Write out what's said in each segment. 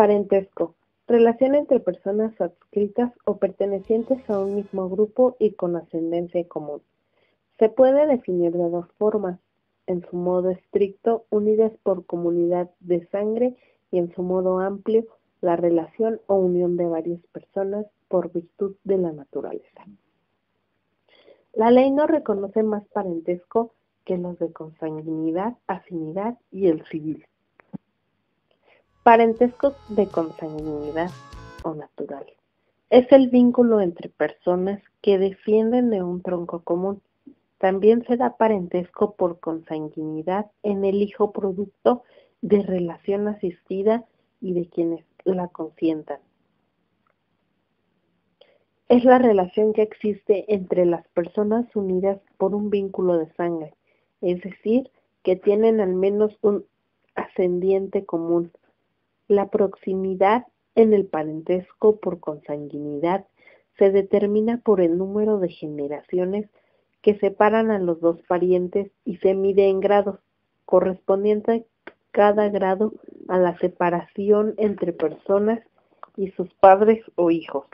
Parentesco: relación entre personas adscritas o pertenecientes a un mismo grupo y con ascendencia común. Se puede definir de dos formas: en su modo estricto, unidas por comunidad de sangre, y en su modo amplio, la relación o unión de varias personas por virtud de la naturaleza. La ley no reconoce más parentesco que los de consanguinidad, afinidad y el civil. Parentesco de consanguinidad o natural: es el vínculo entre personas que descienden de un tronco común. También se da parentesco por consanguinidad en el hijo producto de relación asistida y de quienes la consientan. Es la relación que existe entre las personas unidas por un vínculo de sangre, es decir, que tienen al menos un ascendiente común. La proximidad en el parentesco por consanguinidad se determina por el número de generaciones que separan a los dos parientes y se mide en grados, correspondiente cada grado a la separación entre personas y sus padres o hijos.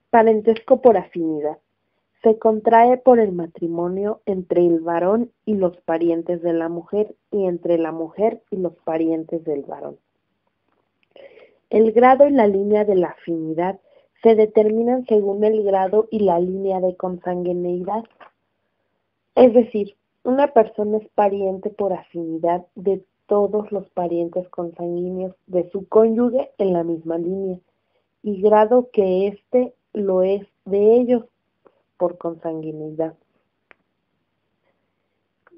Parentesco por afinidad: se contrae por el matrimonio entre el varón y los parientes de la mujer y entre la mujer y los parientes del varón. El grado y la línea de la afinidad se determinan según el grado y la línea de consanguineidad. Es decir, una persona es pariente por afinidad de todos los parientes consanguíneos de su cónyuge en la misma línea, y grado que éste lo es de ellos por consanguineidad.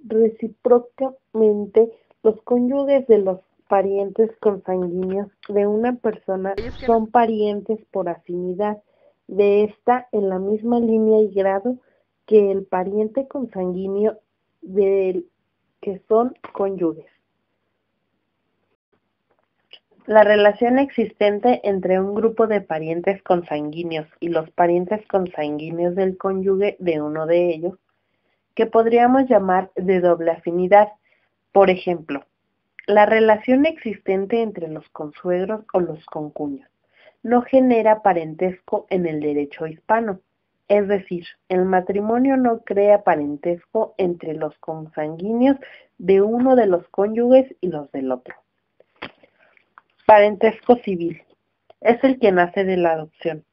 Recíprocamente, los cónyuges de los parientes consanguíneos de una persona son parientes por afinidad de ésta en la misma línea y grado que el pariente consanguíneo del que son cónyuges. La relación existente entre un grupo de parientes consanguíneos y los parientes consanguíneos del cónyuge de uno de ellos, que podríamos llamar de doble afinidad. Por ejemplo, la relación existente entre los consuegros o los concuños no genera parentesco en el derecho hispano, es decir, el matrimonio no crea parentesco entre los consanguíneos de uno de los cónyuges y los del otro. Parentesco civil: es el que nace de la adopción.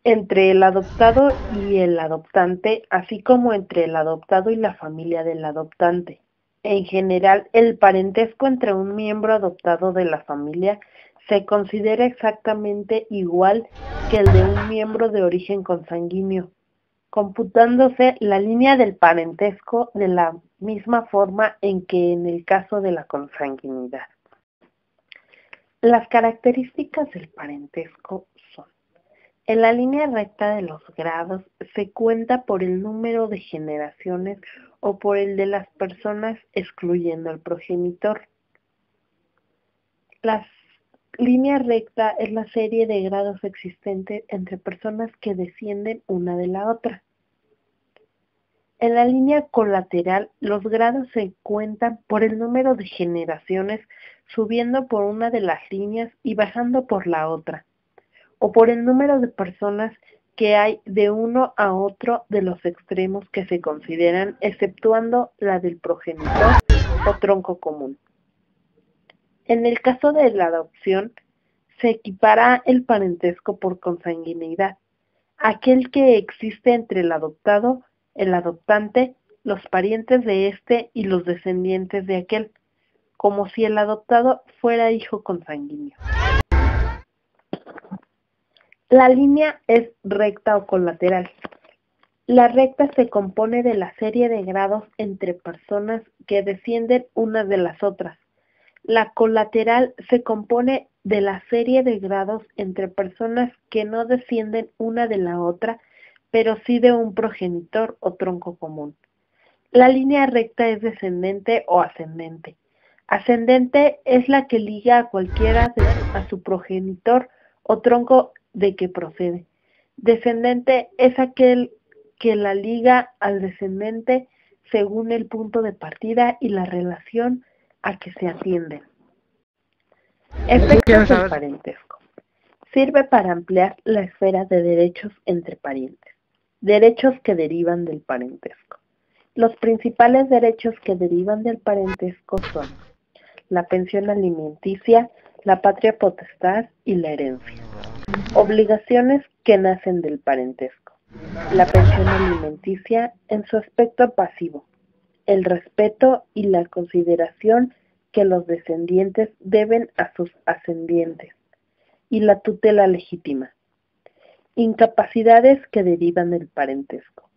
Entre el adoptado y el adoptante, así como entre el adoptado y la familia del adoptante. En general, el parentesco entre un miembro adoptado de la familia se considera exactamente igual que el de un miembro de origen consanguíneo, computándose la línea del parentesco de la misma forma en que en el caso de la consanguinidad. Las características del parentesco son: en la línea recta de los grados se cuenta por el número de generaciones o por el de las personas excluyendo al progenitor. La línea recta es la serie de grados existente entre personas que descienden una de la otra. En la línea colateral, los grados se cuentan por el número de generaciones subiendo por una de las líneas y bajando por la otra, o por el número de personas que hay de uno a otro de los extremos que se consideran, exceptuando la del progenitor o tronco común. En el caso de la adopción, se equipara el parentesco por consanguineidad, aquel que existe entre el adoptado, el adoptante, los parientes de éste y los descendientes de aquel, como si el adoptado fuera hijo consanguíneo. La línea es recta o colateral. La recta se compone de la serie de grados entre personas que descienden unas de las otras. La colateral se compone de la serie de grados entre personas que no descienden una de la otra, pero sí de un progenitor o tronco común. La línea recta es descendente o ascendente. Ascendente es la que liga a cualquiera a su progenitor o tronco de que procede. Descendente es aquel que la liga al descendente según el punto de partida y la relación a que se atienden. Efectos del parentesco. Sirve para ampliar la esfera de derechos entre parientes. Derechos que derivan del parentesco. Los principales derechos que derivan del parentesco son la pensión alimenticia, la patria potestad y la herencia. Obligaciones que nacen del parentesco. La pensión alimenticia en su aspecto pasivo. El respeto y la consideración que los descendientes deben a sus ascendientes. Y la tutela legítima. Incapacidades que derivan del parentesco.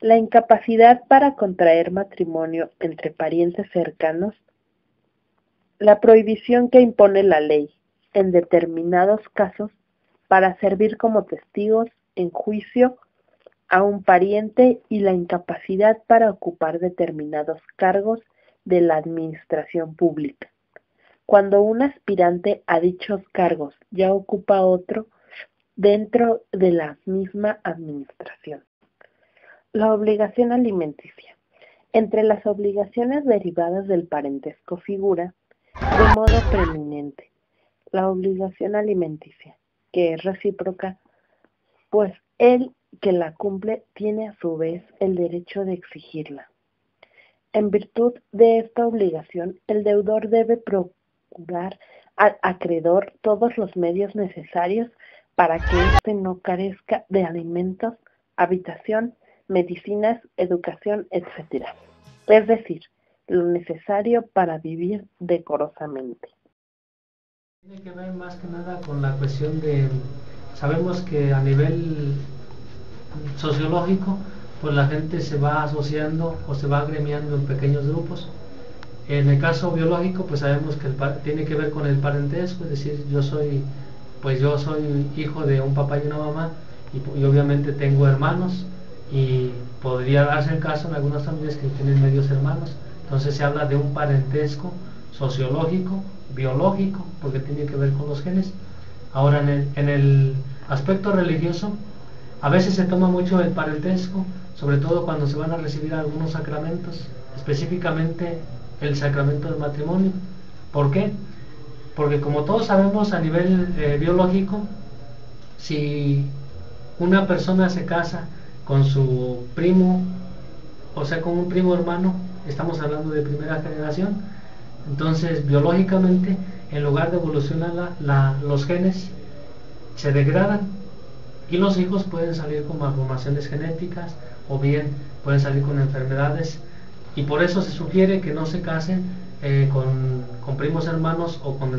La incapacidad para contraer matrimonio entre parientes cercanos. La prohibición que impone la ley, en determinados casos, para servir como testigos en juicio a un pariente y la incapacidad para ocupar determinados cargos de la administración pública. Cuando un aspirante a dichos cargos ya ocupa otro dentro de la misma administración. La obligación alimenticia. Entre las obligaciones derivadas del parentesco figura, de modo preeminente, la obligación alimenticia, que es recíproca, pues el que la cumple tiene a su vez el derecho de exigirla. En virtud de esta obligación, el deudor debe procurar al acreedor todos los medios necesarios para que éste no carezca de alimentos, habitación, medicinas, educación, etc. Es decir, lo necesario para vivir decorosamente. Tiene que ver más que nada con la cuestión de, sabemos que a nivel sociológico, pues la gente se va asociando o se va agremiando en pequeños grupos. En el caso biológico, pues sabemos que tiene que ver con el parentesco, es decir, yo soy hijo de un papá y una mamá y obviamente tengo hermanos y podría darse el caso en algunas familias que tienen medios hermanos. Entonces se habla de un parentesco sociológico, biológico, porque tiene que ver con los genes. Ahora en el aspecto religioso, a veces se toma mucho el parentesco, sobre todo cuando se van a recibir algunos sacramentos, específicamente el sacramento del matrimonio. ¿Por qué? Porque como todos sabemos a nivel biológico, si una persona se casa con su primo, o sea con un primo hermano, estamos hablando de primera generación, entonces biológicamente en lugar de evolucionar los genes se degradan y los hijos pueden salir con malformaciones genéticas o bien pueden salir con enfermedades, y por eso se sugiere que no se casen con primos hermanos o con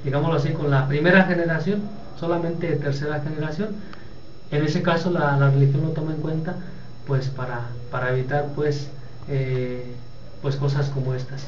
digámoslo así, con la primera generación, solamente tercera generación. En ese caso la religión lo toma en cuenta pues para evitar pues cosas como estas.